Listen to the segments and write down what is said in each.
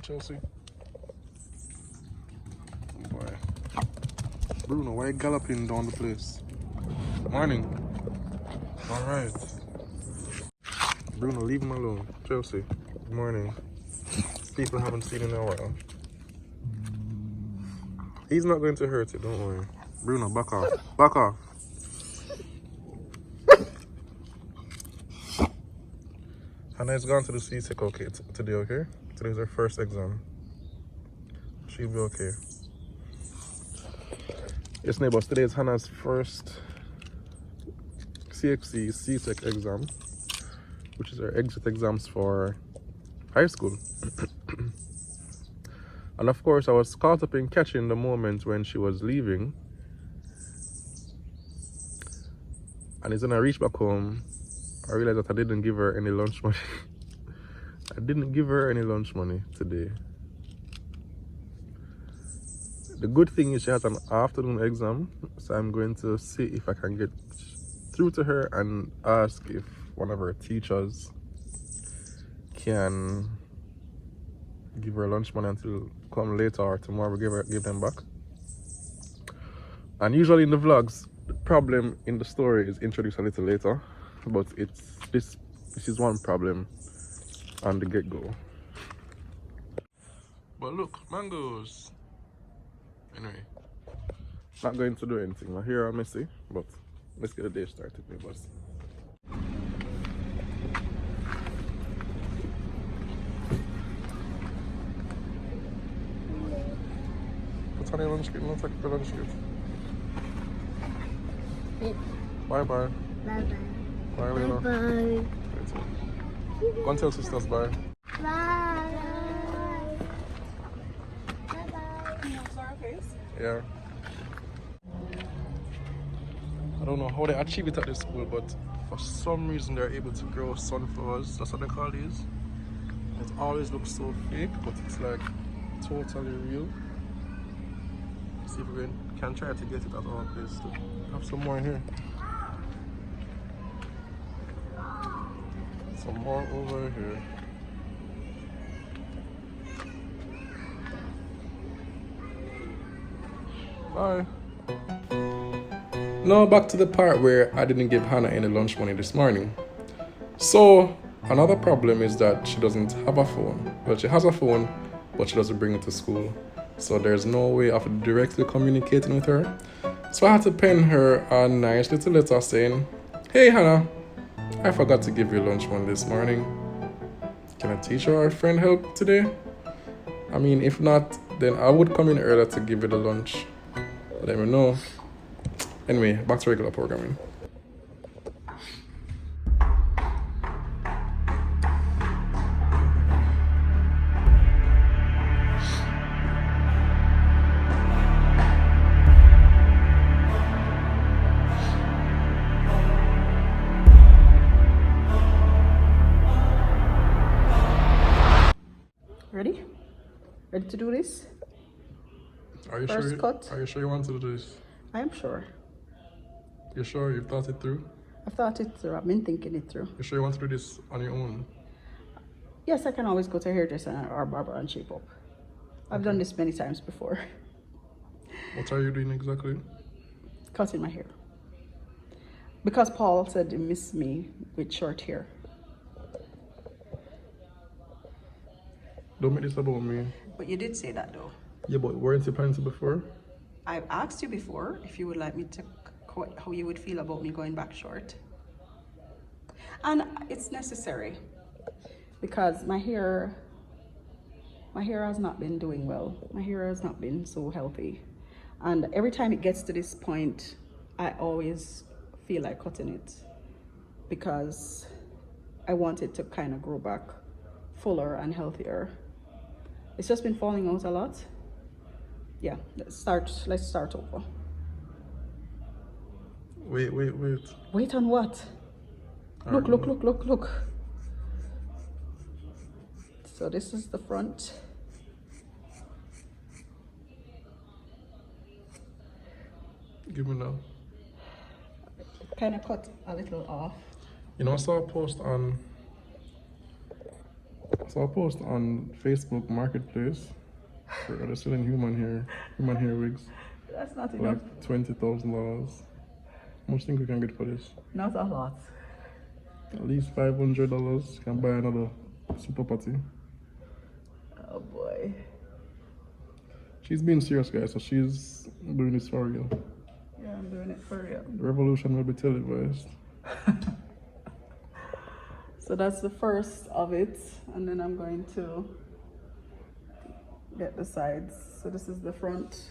Chelsea? Oh boy. Bruno, why you galloping down the place? Morning. Alright. Bruno, leave him alone. Chelsea, good morning. People haven't seen him in a while. He's not going to hurt you, don't worry. Bruno, back off. Back off. Hannah has gone to the CSEC okay today, okay? Today's her first exam. She'll be okay. Yes, neighbors, today is Hannah's first CXC CSEC exam, which is her exit exams for high school. And of course, I was caught up in catching the moment when she was leaving. And it's when I reached back home, I realized that I didn't give her any lunch money. I didn't give her any lunch money today. The good thing is she has an afternoon exam, so I'm going to see if I can get through to her and ask if one of her teachers can give her lunch money until come later or tomorrow give them back. And usually in the vlogs, the problem in the story is introduced a little later, but this is one problem on the get-go. But look, mangoes. Anyway, not going to do anything. My hair are messy, but let's get the day started, neighbors. What's on your lunch kit? Let's take the lunch kit. Bye bye. Bye bye. Bye, Leila. Bye. Go and tell sisters bye. Bye. Bye bye. Yeah. I don't know how they achieve it at this school, but for some reason they're able to grow sunflowers. That's what they call these. It always looks so fake, but it's like totally real. See if we can try to get it at our place too. Have some more here. Some more over here. Bye. Now back to the part where I didn't give Hannah any lunch money this morning. So another problem is that she doesn't have a phone. Well, she has a phone, but she doesn't bring it to school. So there's no way of directly communicating with her. So I had to pen her a nice little letter saying, "Hey Hannah, I forgot to give you lunch money this morning. Can a teacher or a friend help today? I mean, if not, then I would come in earlier to give you the lunch. Let me know." Anyway, back to regular programming. Ready? Ready to do this? Are you First sure? cut. Are you sure you want to do this? I am sure. You sure you've thought it through? I've thought it through. I've been thinking it through. You sure you want to do this on your own? Yes, I can always go to a hairdresser or barber and shape up. I've done this many times before. What are you doing exactly? Cutting my hair. Because Paul said he missed me with short hair. Don't make this about me. But you did say that though. Yeah, but weren't you planning to before? I've asked you before if you would like me to, how you would feel about me going back short. And it's necessary because my hair has not been doing well. My hair has not been so healthy. And every time it gets to this point, I always feel like cutting it because I want it to kind of grow back fuller and healthier. It's just been falling out a lot. Yeah, let's start over. Wait. Wait on what? Look. So this is the front. Give me now. Kind of cut a little off. You know, I saw a post on So I post on Facebook Marketplace for they're selling human hair wigs. That's not For enough. like $20,000. How much think we can get for this? Not a lot. At least $500. You can buy another super party. Oh boy. She's being serious, guys, so she's doing this for real. Yeah, I'm doing it for real. The revolution will be televised. So that's the first of it, and then I'm going to get the sides. So this is the front,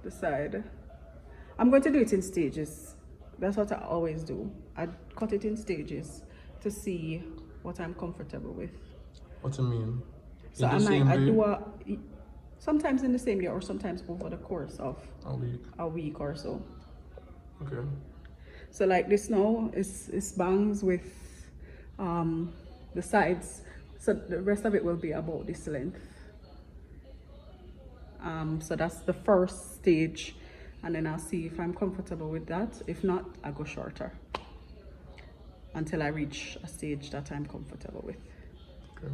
the side. I'm going to do it in stages. That's what I always do. I cut it in stages to see what I'm comfortable with. What do you mean? So I do sometimes in the same year or sometimes over the course of a week or so. Okay. So like this now is bangs with the sides. So the rest of it will be about this length. So that's the first stage, and then I'll see if I'm comfortable with that. If not, I go shorter until I reach a stage that I'm comfortable with. Okay.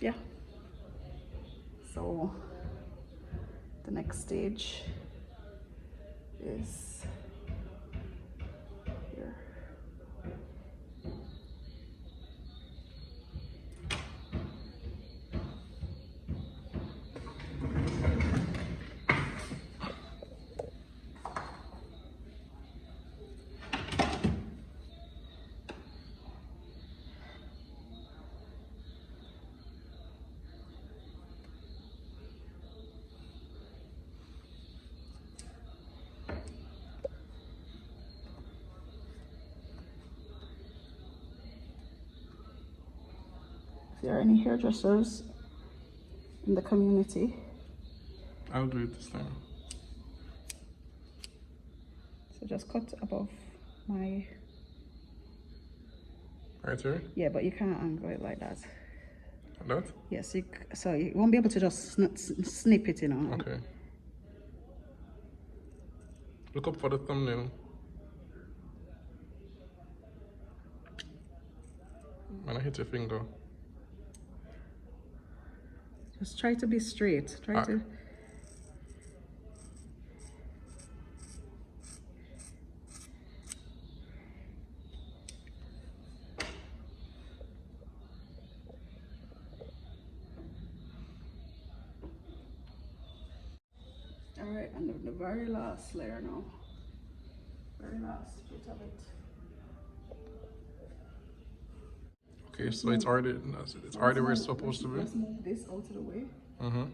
Yeah. So the next stage is here. If there are any hairdressers in the community, I'll do it this time. so just cut above my, Right here? yeah, but you can't angle it like that. Like that? Yes, so you won't be able to just snip it, you know. Okay. Look up for the thumbnail. When I hit your finger. Just try to be straight. Try to. All right, and the very last layer now. Very last bit of it. Okay, so it's already where it's supposed to be. Let's move this out of the way. Mm-hmm.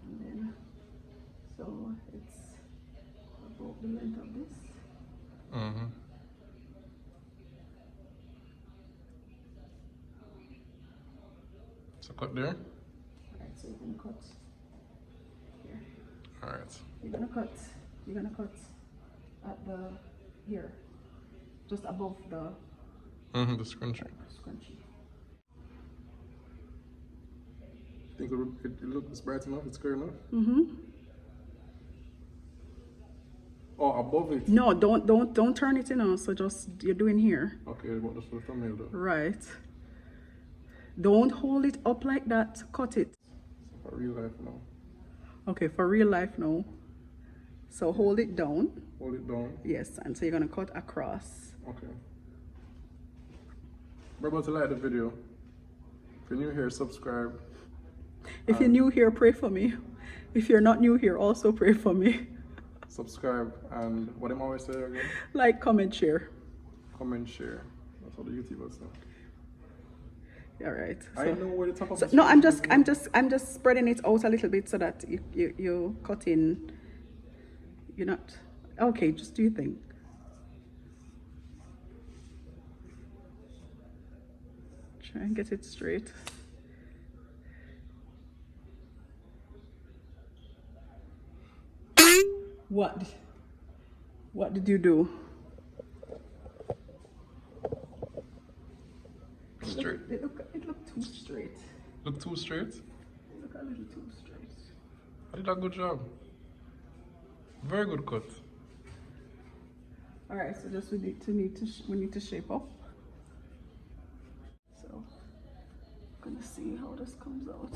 And then, so it's about the length of this. Mm-hmm. So cut there. Alright, so you're gonna cut here. Alright. You're gonna cut at the here. Just above the Mm-hmm, the scrunchie. scrunchie. Think it looks bright enough? It's clear enough? Mm-hmm. Oh, above it? No, don't turn it in. So just you're doing here. Okay, what does the thumbnail do? Right. Don't hold it up like that. Cut it. So for real life now. Okay, for real life now. So hold it down. Hold it down. Yes, and so you're gonna cut across. Okay. Remember to like the video. If you're new here, subscribe. If you're new here, pray for me. If you're not new here, also pray for me. Subscribe and what am I always say again? Like, comment, share. Comment, share. That's what the YouTubers say. All right. I know where the top of So, the no, I'm screen just spreading it out a little bit so that you cut in. You're not okay. Just do your thing. Try and get it straight. What did you do? straight. It looked too straight. Look too straight? Look a little too straight. You did a good job. Very good cut. All right, so just we need to shape up. So I'm gonna see how this comes out.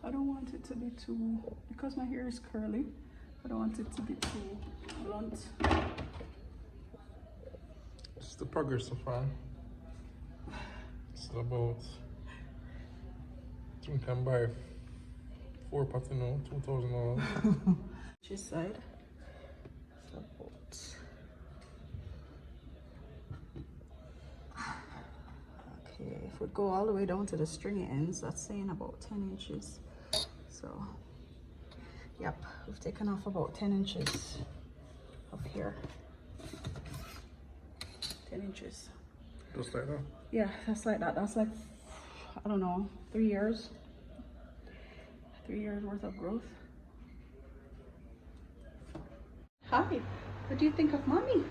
I don't want it to be too, because my hair is curly, I don't want it to be too blunt. It's the progress so far. It's about, I think I can buy 4 pots, $2,000. This side. It's about, okay, if we go all the way down to the stringy ends, that's saying about 10 inches. So, yep, we've taken off about 10 inches of hair. 10 inches. Just like that? Yeah, that's like that. That's like, I don't know, 3 years. 3 years worth of growth. Hi, what do you think of mommy?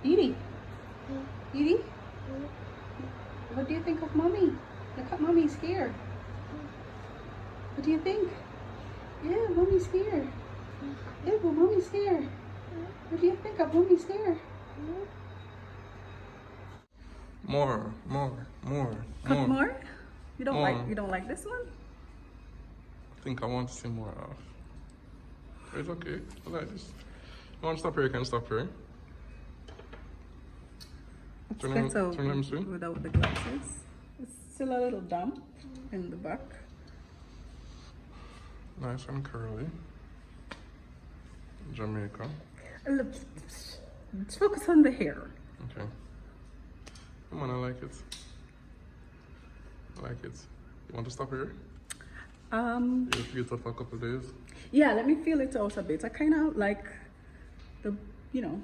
Edie? Edie? What do you think of mommy? Look at mommy's here. What do you think? Yeah, mommy's here. Yeah, well, mommy's here. What do you think of mommy's here? More. Cut more? You don't like this one? I think I want to see more of. It's okay. I like this. You want to stop here? You can stop here. Turn them see. Without the glasses. It's still a little damp in the back. Nice and curly. Jamaican. Look, let's focus on the hair. Okay. Come on, I like it. I like it. You want to stop here? You feel it for a couple of days? Yeah, let me feel it out a bit. I kind of like the, The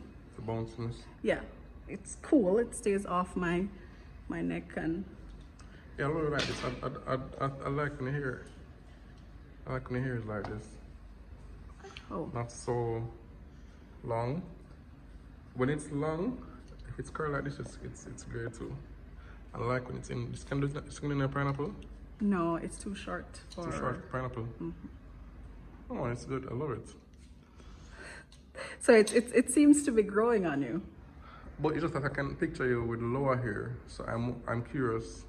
bounciness. yeah, it's cool. It stays off my neck and. Yeah, I really like this. I like when the hair. I like when the hair is like this. Oh. Not so long. When it's long, if it's curly like this, it's great too. I like when it's in. This can do in a pineapple. No, it's too short. Too short pineapple. Mm-hmm. Oh, it's good. I love it. So it seems to be growing on you. But it's just that I can picture you with lower hair, so I'm curious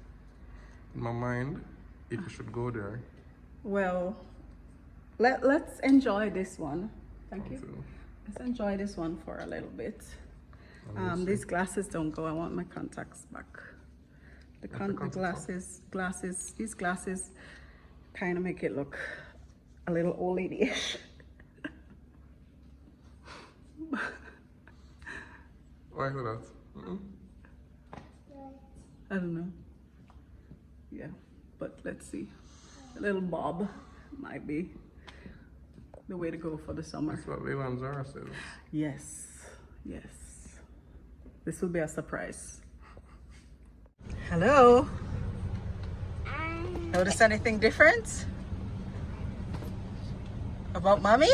in my mind if you should go there. Well, let's enjoy this one. Thank you. So, Let's enjoy this one for a little bit. These glasses don't go. I want my contacts back. The glasses. These glasses kind of make it look a little old lady-ish. why is that? I don't know. Yeah, but let's see. A little bob might be the way to go for the summer. That's what Leila and Zahra said. Yes. This will be a surprise. Hello. Notice anything different about mommy?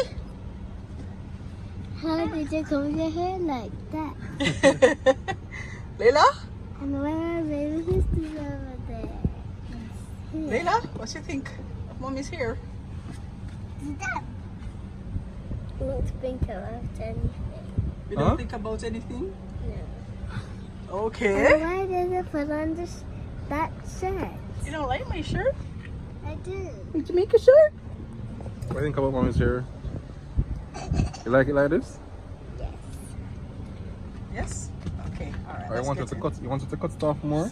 How did you comb your hair like that? Leila? And where are baby sisters over there? Here. Leila, what do you think of mommy's hair? Stop. Don't think about anything. You don't think about anything? No. Okay. And why did you put on that shirt? You don't like my shirt? I do. Did you make a shirt? What do you think about mommy's hair? You like it like this? Yes. Yes? Okay, alright. Or you wanted to cut it off more?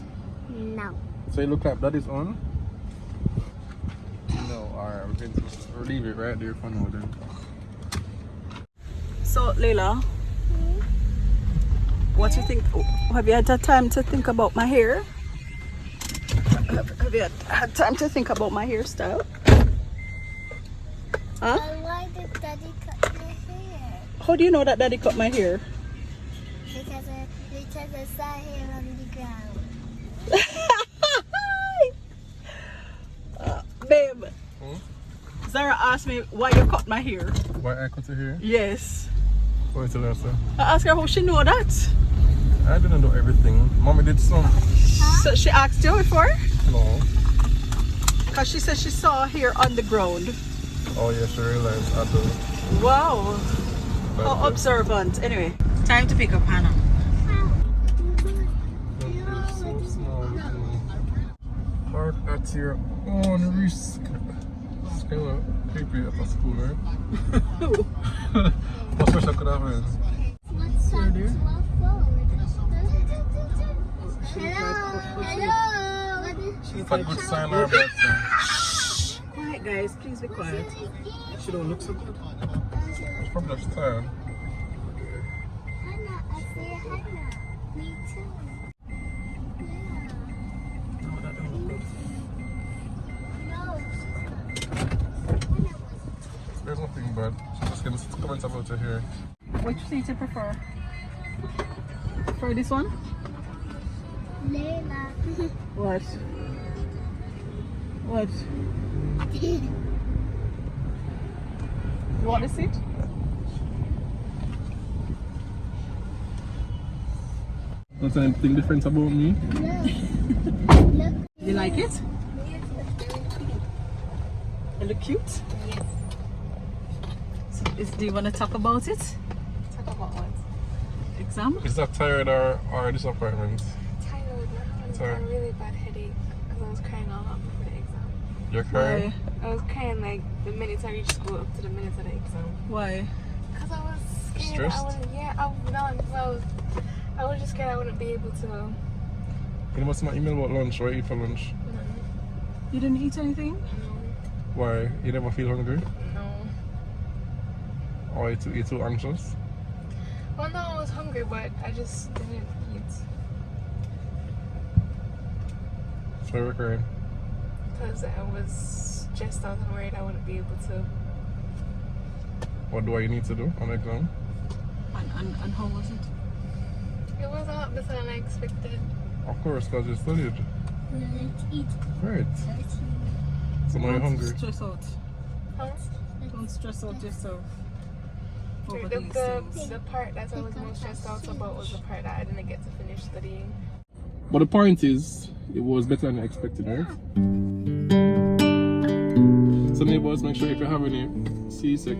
No. So you look like daddy's on? No, alright, we're going to leave it right there for now then. So, Leila, what do you think? Have you had time to think about my hair? Have you had time to think about my hairstyle? Huh? And why did Daddy cut your hair? How do you know that daddy cut my hair? Because I saw hair on the ground. Babe, Hmm? Zahra asked me why you cut my hair. why I cut it here? Yes. What did I say? I asked her how she know that. I didn't do everything. Mommy did some. So she asked you before? No. Because she said she saw here on the ground. Oh yeah, she realized I do. Wow. How observant. Anyway, time to pick up Hannah. You're so small. Park at your own risk. It's kind of creepy at the school, right? What wish I could have been? It's a good sign or a bad sign? Quiet guys, please be quiet. She don't look so good. It's probably just tired. Hannah, I say Hannah. Me too. No, that don't look good. No. There's nothing bad. She's just getting some comments about you here. Which seat you prefer? For this one? Leila. What? What? You want the seat? What's anything different about me? Look. You like it? It look cute? Yes. So do you want to talk about it? Talk about what? Exam? Is that tired or disappointment? Tired. I had Tired. a really bad headache because I was crying all up before the exam. You're crying? Why? I was crying like the minute I reached school up to the minute of the exam. Why? Because I was scared. Stressed? I was just scared I wouldn't be able to. You must not email about lunch or eat for lunch. You didn't eat anything? Why? You never feel hungry? No. Or you too anxious? Well, no, I was hungry, but I just didn't eat. So you're crying? Because I was stressed out and worried I wouldn't be able to. What do I need to do on the exam? And how was it? It was a lot better than I expected. Of course, because you studied. Let's eat. Right. So now you're hungry. Don't stress out. Huh? Don't stress out yourself over The, these the, things. the part that I was most stressed out about was the part that I didn't get to finish studying. But the point is, it was better than I expected, right? So neighbors, make sure if you have any seasick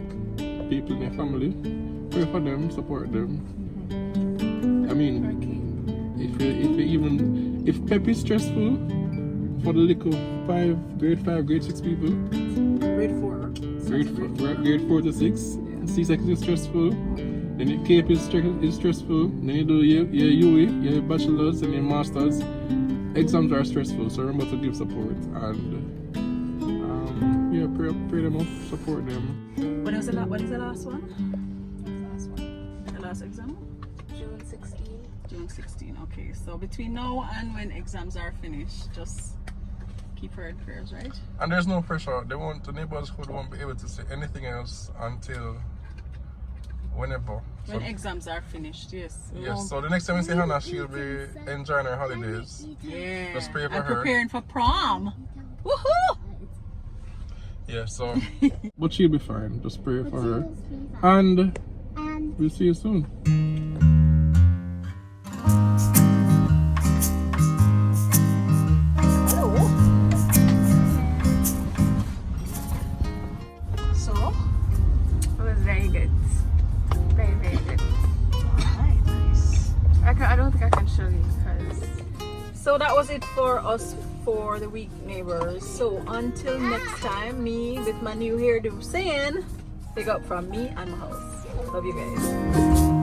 people in your family, pray for them, support them. I mean, if Pep is stressful for the little grade 5, grade 6 people, Grade 4. grade 4 to 6, C-section is stressful, then your CAPE is stressful, then you do your UE, your bachelor's and your master's. Exams are stressful, so remember to give support and pray them up, support them. When is the last one? The last one. The last exam? June 16. June 16. Okay, so between now and when exams are finished, just keep her in prayers, right? And there's no pressure. The neighborhood won't be able to say anything else until whenever. When exams are finished, yes. Yes, so the next time we see Hannah, she'll be enjoying her holidays. Yeah. Just pray for and her. preparing for prom. Woohoo! Yeah, so but she'll be fine. Just pray for her. And we'll see you soon. So, It was very good. Very, very good. alright, nice. I don't think I can show you because So that was it for us for the week, neighbors. So until next time, me with my new hairdo saying, big up from me and my house. Love you guys.